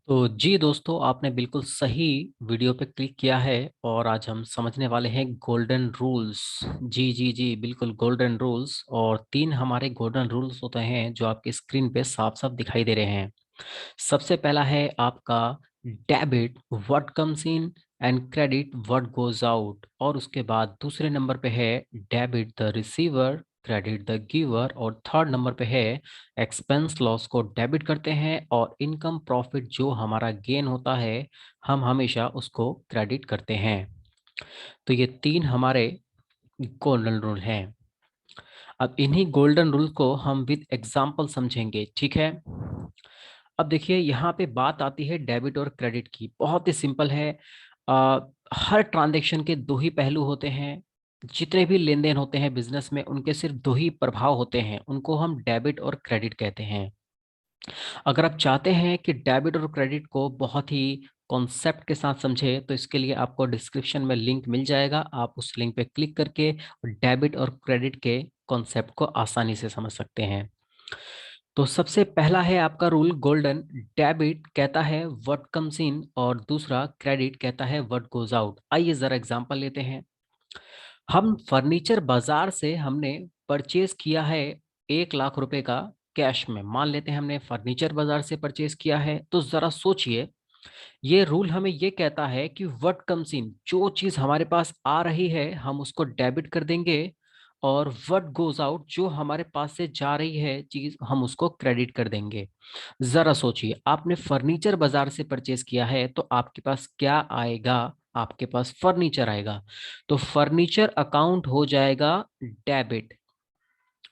तो जी दोस्तों, आपने बिल्कुल सही वीडियो पे क्लिक किया है और आज हम समझने वाले हैं गोल्डन रूल्स। जी जी जी, बिल्कुल गोल्डन रूल्स। और तीन हमारे गोल्डन रूल्स होते हैं जो आपकी स्क्रीन पे साफ साफ दिखाई दे रहे हैं। सबसे पहला है आपका debit what comes in and credit what goes out. और उसके बाद दूसरे नंबर पे है debit the receiver credit the giver. और थर्ड नंबर पे है एक्सपेंस लॉस को डेबिट करते हैं और इनकम प्रॉफिट जो हमारा गेन होता है हम हमेशा उसको क्रेडिट करते हैं। तो ये तीन हमारे गोल्डन रूल हैं। अब इन्हीं गोल्डन रूल को हम विद एग्जाम्पल समझेंगे, ठीक है। अब देखिए यहाँ पे बात आती है डेबिट और क्रेडिट की। बहुत ही सिंपल है। आ, हर ट्रांजैक्शन के दो ही पहलू होते हैं। जितने भी लेन देन होते हैं बिजनेस में उनके सिर्फ दो ही प्रभाव होते हैं, उनको हम डेबिट और क्रेडिट कहते हैं। अगर आप चाहते हैं कि डेबिट और क्रेडिट को बहुत ही कॉन्सेप्ट के साथ समझे तो इसके लिए आपको डिस्क्रिप्शन में लिंक मिल जाएगा। आप उस लिंक पे क्लिक करके डेबिट और क्रेडिट के कॉन्सेप्ट को आसानी से समझ सकते हैं। तो सबसे पहला है आपका रूल गोल्डन। डेबिट कहता है व्हाट कम्स इन और दूसरा क्रेडिट कहता है व्हाट गोज आउट। आइए जरा एग्जांपल लेते हैं। हम फर्नीचर बाजार से हमने परचेज किया है 1 लाख रुपए का कैश में। मान लेते हैं हमने फर्नीचर बाजार से परचेज किया है, तो जरा सोचिए। ये रूल हमें ये कहता है कि व्हाट कम्स इन, जो चीज हमारे पास आ रही है हम उसको डेबिट कर देंगे, और व्हाट गोज आउट, जो हमारे पास से जा रही है चीज हम उसको क्रेडिट कर देंगे। जरा सोचिए, आपने फर्नीचर बाजार से परचेज किया है तो आपके पास क्या आएगा? आपके पास फर्नीचर आएगा। तो फर्नीचर अकाउंट हो जाएगा डेबिट।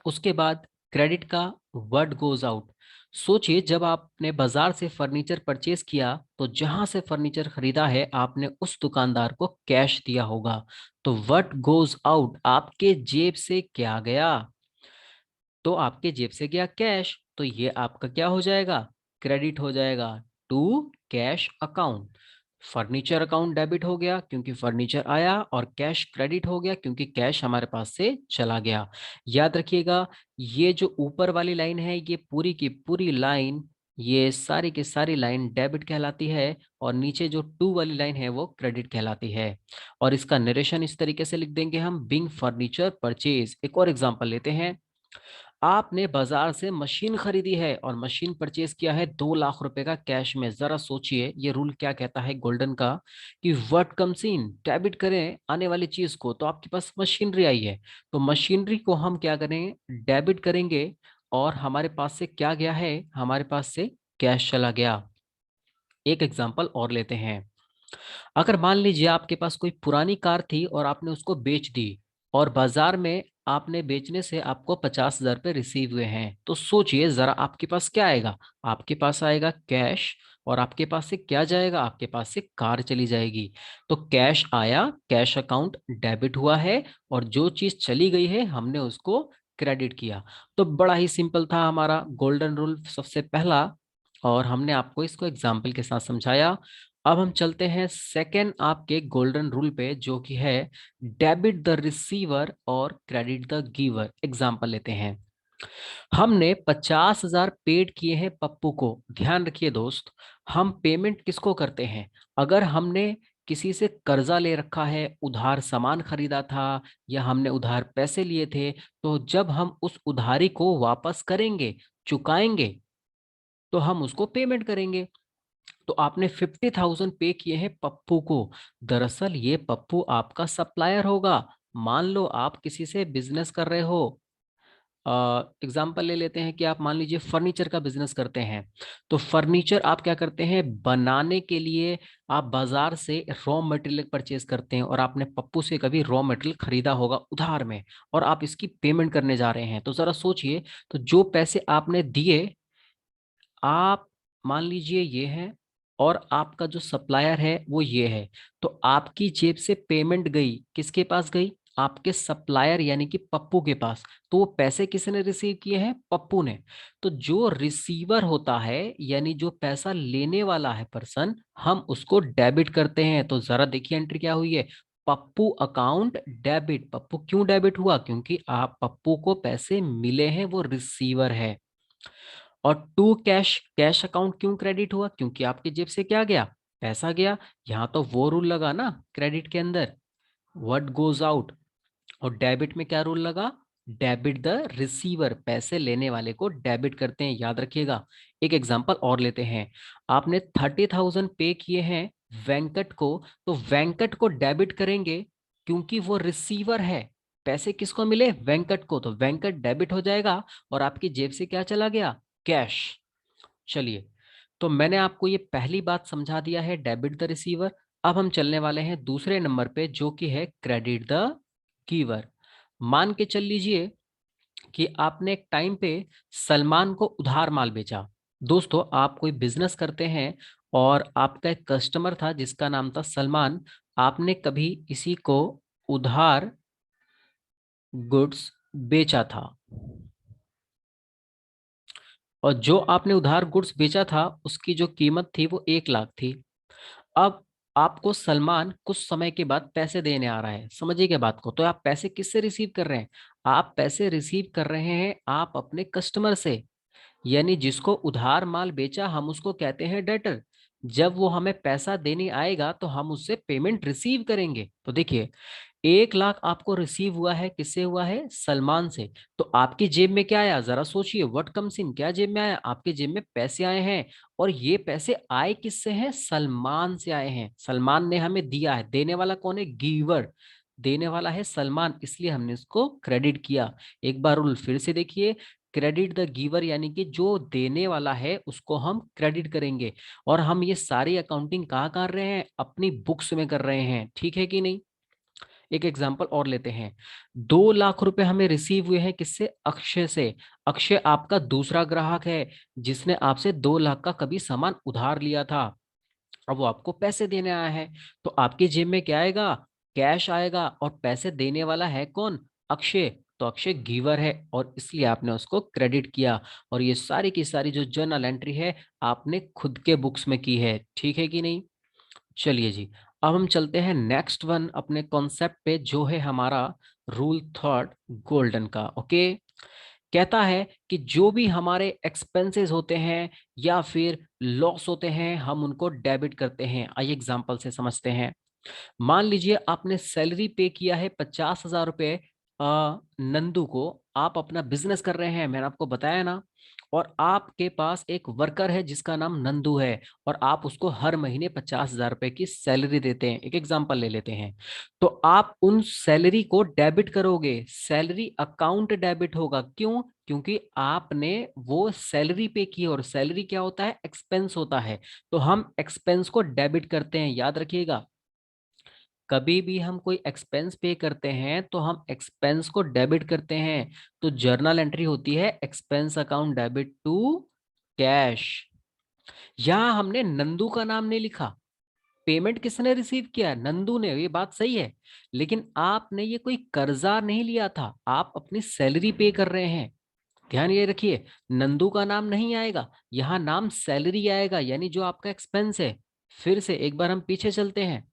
उसके बाद क्रेडिट का वर्ड गोज आउट। सोचिए, जब आपने बाजार से फर्नीचर परचेज किया तो जहां से फर्नीचर खरीदा है आपने उस दुकानदार को कैश दिया होगा। तो व्हाट गोज आउट, आपके जेब से क्या गया? तो आपके जेब से गया कैश, तो ये आपका क्या हो जाएगा? क्रेडिट हो जाएगा to cash account. Furniture account debit हो गया क्योंकि फर्नीचर आया, और कैश क्रेडिट हो गया क्योंकि कैश हमारे पास से चला गया। याद रखिएगा, ये जो ऊपर वाली लाइन है ये पूरी की पूरी लाइन, ये सारी की सारी लाइन डेबिट कहलाती है, और नीचे जो टू वाली लाइन है वो क्रेडिट कहलाती है। और इसका नरेशन इस तरीके से लिख देंगे हम, बिंग फर्नीचर परचेज। एक और एग्जांपल लेते हैं। आपने बाजार से मशीन खरीदी है और मशीन परचेज किया है 2 लाख रुपए का कैश में। जरा सोचिए, ये रूल क्या कहता है गोल्डन का, कि व्हाट कम्स इन, डेबिट करें आने वाली चीज को। तो आपके पास मशीनरी आई है, तो मशीनरी को हम क्या करें? डेबिट करेंगे। और हमारे पास से क्या गया है? हमारे पास से कैश चला गया। एक एग्जाम्पल और लेते हैं। अगर मान लीजिए आपके पास कोई पुरानी कार थी और आपने उसको बेच दी, और बाजार में आपने बेचने से आपको 50,000 रुपये रिसीव हुए हैं, तो सोचिए जरा आपके पास क्या आएगा? आपके पास आएगा कैश, और आपके पास से क्या जाएगा? आपके पास से कार चली जाएगी। तो कैश आया, कैश अकाउंट डेबिट हुआ है, और जो चीज चली गई है हमने उसको क्रेडिट किया। तो बड़ा ही सिंपल था हमारा गोल्डन रूल सबसे पहला, और हमने आपको इसको एग्जाम्पल के साथ समझाया। अब हम चलते हैं सेकेंड आपके गोल्डन रूल पे, जो कि है डेबिट द रिसीवर और क्रेडिट द गिवर। एग्जाम्पल लेते हैं। हमने 50,000 पेड किए हैं पप्पू को। ध्यान रखिए दोस्त, हम पेमेंट किसको करते हैं? अगर हमने किसी से कर्जा ले रखा है, उधार सामान खरीदा था, या हमने उधार पैसे लिए थे, तो जब हम उस उधारी को वापस करेंगे, चुकाएंगे, तो हम उसको पेमेंट करेंगे। तो आपने 50,000 पे किए हैं पप्पू को। दरअसल ये पप्पू आपका सप्लायर होगा। मान लो आप किसी से बिजनेस कर रहे हो। एग्जाम्पल ले लेते हैं कि आप मान लीजिए फर्नीचर का बिजनेस करते हैं। तो फर्नीचर आप क्या करते हैं? बनाने के लिए आप बाजार से रॉ मटेरियल परचेज करते हैं, और आपने पप्पू से कभी रॉ मटेरियल खरीदा होगा उधार में, और आप इसकी पेमेंट करने जा रहे हैं। तो जरा सोचिए, तो जो पैसे आपने दिए, आप मान लीजिए ये है, और आपका जो सप्लायर है वो ये है। तो आपकी जेब से पेमेंट गई, किसके पास गई? आपके सप्लायर यानी कि पप्पू के पास। तो वो पैसे किसने रिसीव किए हैं? पप्पू ने। तो जो रिसीवर होता है, यानी जो पैसा लेने वाला है पर्सन, हम उसको डेबिट करते हैं। तो जरा देखिए एंट्री क्या हुई है, पप्पू अकाउंट डेबिट। पप्पू क्यों डेबिट हुआ? क्योंकि आप पप्पू को पैसे मिले हैं, वो रिसीवर है। और टू कैश, कैश अकाउंट क्यों क्रेडिट हुआ? क्योंकि आपकी जेब से क्या गया? पैसा गया। यहाँ तो वो रूल लगा ना क्रेडिट के अंदर, व्हाट गोज आउट। और डेबिट में क्या रूल लगा? डेबिट द रिसीवर, पैसे लेने वाले को डेबिट करते हैं, याद रखिएगा। एक एग्जांपल और लेते हैं। आपने 30,000 पे किए हैं वेंकट को, तो वेंकट को डेबिट करेंगे क्योंकि वो रिसीवर है। पैसे किसको मिले? वेंकट को, तो वेंकट डेबिट हो जाएगा और आपकी जेब से क्या चला गया? कैश। चलिए, तो मैंने आपको ये पहली बात समझा दिया है, डेबिट द रिसीवर। अब हम चलने वाले हैं दूसरे नंबर पे, जो कि है क्रेडिट द गिवर। मान के चल लीजिए कि आपने एक टाइम पे सलमान को उधार माल बेचा। दोस्तों, आप कोई बिजनेस करते हैं और आपका एक कस्टमर था जिसका नाम था सलमान। आपने कभी इसी को उधार गुड्स बेचा था, और जो आपने उधार गुड्स बेचा था उसकी जो कीमत थी वो 1 लाख थी। अब आपको सलमान कुछ समय के बाद पैसे देने आ रहा है, समझिएगा बात को। तो आप पैसे किससे रिसीव कर रहे हैं? आप पैसे रिसीव कर रहे हैं आप अपने कस्टमर से, यानी जिसको उधार माल बेचा हम उसको कहते हैं डेटर। जब वो हमें पैसा देने आएगा तो हम उससे पेमेंट रिसीव करेंगे। तो देखिए, 1 लाख आपको रिसीव हुआ है, किससे हुआ है? सलमान से। तो आपकी जेब में क्या आया? जरा सोचिए, व्हाट कम्स इन, क्या जेब में आया? आपके जेब में पैसे आए हैं। और ये पैसे आए किससे हैं? सलमान से आए हैं। सलमान ने हमें दिया है। देने वाला कौन है? गिवर। देने वाला है सलमान, इसलिए हमने इसको क्रेडिट किया। एक बार रूल फिर से देखिए, क्रेडिट द गिवर, यानी कि जो देने वाला है उसको हम क्रेडिट करेंगे। और हम ये सारी अकाउंटिंग कहाँ कर रहे हैं? अपनी बुक्स में कर रहे हैं, ठीक है कि नहीं? एक एग्जाम्पल और लेते हैं। 2 लाख रुपए हमें रिसीव हुए हैं, किससे? अक्षय से। अक्षय आपका दूसरा ग्राहक है जिसने आपसे 2 लाख का कभी सामान उधार लिया था। अब वो आपको पैसे देने आया है, तो आपकी जेब में क्या आएगा? कैश आएगा। और पैसे देने वाला है कौन? अक्षय। तो अक्षय गिवर है और इसलिए आपने उसको क्रेडिट किया। और ये सारी की सारी जो जर्नल एंट्री है आपने खुद के बुक्स में की है, ठीक है कि नहीं? चलिए जी, अब हम चलते हैं नेक्स्ट वन अपने कॉन्सेप्ट पे, जो है हमारा रूल थर्ड गोल्डन का। ओके, कहता है कि जो भी हमारे एक्सपेंसेस होते हैं या फिर लॉस होते हैं हम उनको डेबिट करते हैं। आइए एग्जांपल से समझते हैं। मान लीजिए आपने सैलरी पे किया है 50,000 रुपये नंदू को। आप अपना बिजनेस कर रहे हैं, मैंने आपको बताया ना। और आपके पास एक वर्कर है जिसका नाम नंदू है, और आप उसको हर महीने 50,000 रुपए की सैलरी देते हैं। एक एग्जांपल ले लेते हैं। तो आप उन सैलरी को डेबिट करोगे, सैलरी अकाउंट डेबिट होगा। क्यों? क्योंकि आपने वो सैलरी पे की, और सैलरी क्या होता है? एक्सपेंस होता है। तो हम एक्सपेंस को डेबिट करते हैं, याद रखिएगा। कभी भी हम कोई एक्सपेंस पे करते हैं तो हम एक्सपेंस को डेबिट करते हैं। तो जर्नल एंट्री होती है expense account debit to cash. यहां हमने नंदू का नाम नहीं लिखा। पेमेंट किसने रिसीव किया? नंदू ने, ये बात सही है। लेकिन आपने ये कोई कर्जा नहीं लिया था, आप अपनी सैलरी पे कर रहे हैं। ध्यान ये रखिए, नंदू का नाम नहीं आएगा, यहाँ नाम सैलरी आएगा, यानी जो आपका एक्सपेंस है। फिर से एक बार हम पीछे चलते हैं।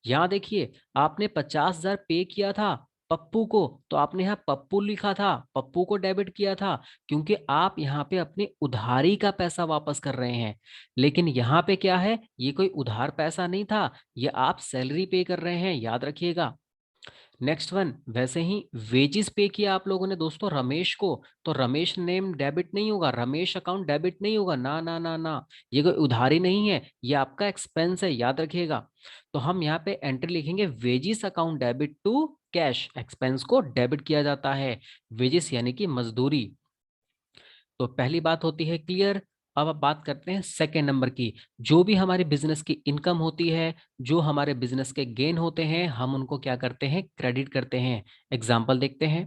यहाँ देखिए, आपने 50,000 पे किया था पप्पू को, तो आपने यहाँ पप्पू लिखा था, पप्पू को डेबिट किया था, क्योंकि आप यहाँ पे अपनी उधारी का पैसा वापस कर रहे हैं। लेकिन यहाँ पे क्या है? ये कोई उधार पैसा नहीं था, ये आप सैलरी पे कर रहे हैं, याद रखिएगा। नेक्स्ट वन, वैसे ही वेजिस पे किया आप लोगों ने दोस्तों रमेश को, तो रमेश नेम डेबिट नहीं होगा, रमेश अकाउंट डेबिट नहीं होगा, ना ना ना ना। ये कोई उधारी नहीं है, ये आपका एक्सपेंस है, याद रखिएगा। तो हम यहाँ पे एंट्री लिखेंगे wages account debit to cash, expense को डेबिट किया जाता है। वेजिस यानी कि मजदूरी। तो पहली बात होती है क्लियर। अब आप बात करते हैं सेकेंड नंबर की। जो भी हमारे बिजनेस की इनकम होती है, जो हमारे बिजनेस के गेन होते हैं, हम उनको क्या करते हैं? क्रेडिट करते हैं। एग्जाम्पल देखते हैं।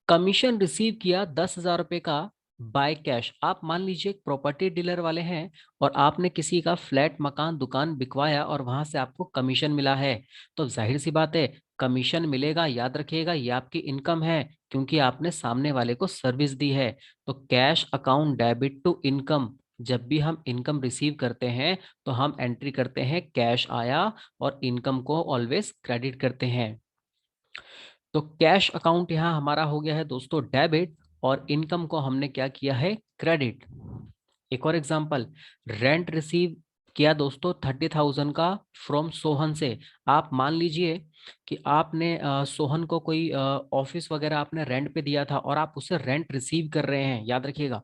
कमीशन रिसीव किया 10,000 रुपए का बाय कैश। आप मान लीजिए एक प्रॉपर्टी डीलर वाले हैं और आपने किसी का फ्लैट, मकान, दुकान बिकवाया और वहां से आपको कमीशन मिला है। तो जाहिर सी बात है, कमीशन मिलेगा, याद रखिएगा, ये आपकी इनकम है, क्योंकि आपने सामने वाले को सर्विस दी है। तो cash account debit to income. जब भी हम इनकम रिसीव करते हैं तो हम एंट्री करते हैं कैश आया, और इनकम को ऑलवेज क्रेडिट करते हैं। तो कैश अकाउंट यहाँ हमारा हो गया है दोस्तों डेबिट। और इनकम को हमने क्या किया है, क्रेडिट। एक और एग्जांपल, रेंट रिसीव किया दोस्तों 30,000 का फ्रॉम सोहन से। आप मान लीजिए कि आपने सोहन को कोई ऑफिस वगैरह आपने रेंट पे दिया था और आप उससे रेंट रिसीव कर रहे हैं, याद रखिएगा।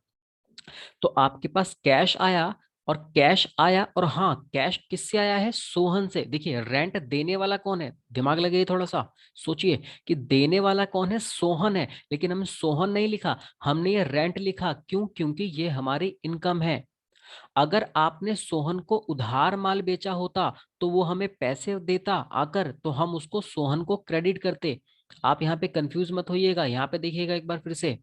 तो आपके पास कैश आया, और कैश आया, और हाँ, कैश किससे आया है, सोहन से। देखिए रेंट देने वाला कौन है, दिमाग लगाइए थोड़ा सा, सोचिए कि देने वाला कौन है, सोहन है। लेकिन हमने सोहन नहीं लिखा, हमने ये रेंट लिखा। क्यों? क्योंकि ये हमारी इनकम है। अगर आपने सोहन को उधार माल बेचा होता तो वो हमें पैसे देता आकर, तो हम उसको सोहन को क्रेडिट करते। आप यहाँ पे कंफ्यूज मत होइएगा, यहाँ पे देखिएगा एक बार फिर से।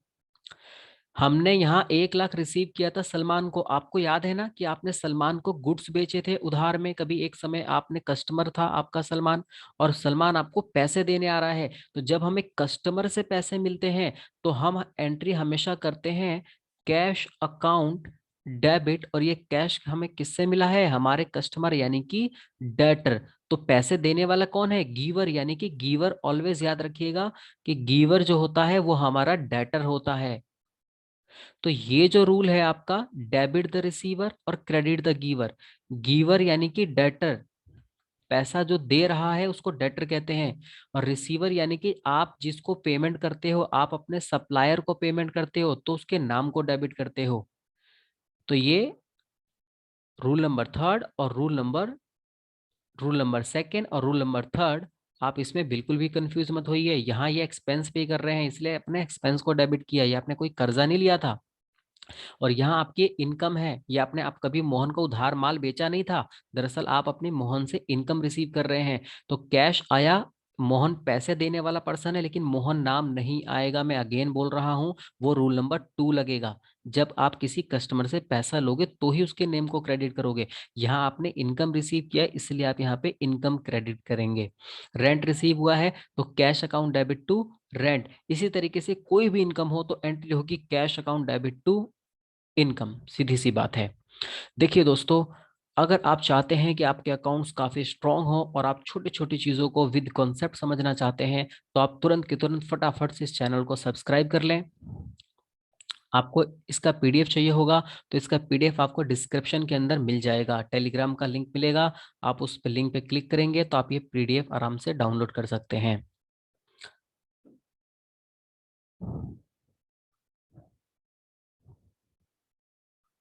हमने यहाँ 1 लाख रिसीव किया था सलमान को। आपको याद है ना कि आपने सलमान को गुड्स बेचे थे उधार में, कभी एक समय आपने, कस्टमर था आपका सलमान, और सलमान आपको पैसे देने आ रहा है। तो जब हमें कस्टमर से पैसे मिलते हैं तो हम एंट्री हमेशा करते हैं कैश अकाउंट डेबिट, और ये कैश हमें किससे मिला है, हमारे कस्टमर यानी कि डेटर। तो पैसे देने वाला कौन है, गीवर, यानी कि गीवर। ऑलवेज याद रखिएगा कि गीवर जो होता है वो हमारा डेटर होता है। तो ये जो रूल है आपका, डेबिट द रिसीवर और क्रेडिट द गिवर। गिवर यानी कि डेटर, पैसा जो दे रहा है उसको डेटर कहते हैं। और रिसीवर यानी कि आप जिसको पेमेंट करते हो, आप अपने सप्लायर को पेमेंट करते हो तो उसके नाम को डेबिट करते हो। तो ये रूल नंबर थर्ड, और रूल नंबर सेकेंड और रूल नंबर थर्ड। आप इसमें बिल्कुल भी कंफ्यूज मत होइए। यहाँ ये एक्सपेंस पे कर रहे हैं इसलिए अपने एक्सपेंस को डेबिट किया, ये आपने कोई कर्जा नहीं लिया था। और यहाँ आपकी इनकम है, ये आपने, आप कभी मोहन को उधार माल बेचा नहीं था, दरअसल आप अपनी मोहन से इनकम रिसीव कर रहे हैं। तो कैश आया, मोहन पैसे देने वाला पर्सन है, लेकिन मोहन नाम नहीं आएगा। मैं अगेन बोल रहा हूं, वो रूल नंबर 2 लगेगा। जब आप किसी कस्टमर से पैसा लोगे तो ही उसके नेम को क्रेडिट करोगे। यहाँ आपने इनकम रिसीव किया है, इसलिए आप यहाँ पे इनकम क्रेडिट करेंगे। रेंट रिसीव हुआ है तो cash account debit to rent. इसी तरीके से कोई भी इनकम हो तो एंट्री होगी cash account debit to income, सीधी सी बात है। देखिए दोस्तों, अगर आप चाहते हैं कि आपके अकाउंट्स काफी स्ट्रांग हो और आप छोटी छोटी चीजों को विद कॉन्सेप्ट समझना चाहते हैं, तो आप तुरंत के तुरंत फटाफट से इस चैनल को सब्सक्राइब कर लें। आपको इसका पीडीएफ चाहिए होगा तो इसका पीडीएफ आपको डिस्क्रिप्शन के अंदर मिल जाएगा, टेलीग्राम का लिंक मिलेगा। आप उस लिंक पे क्लिक करेंगे तो आप ये पीडीएफ आराम से डाउनलोड कर सकते हैं।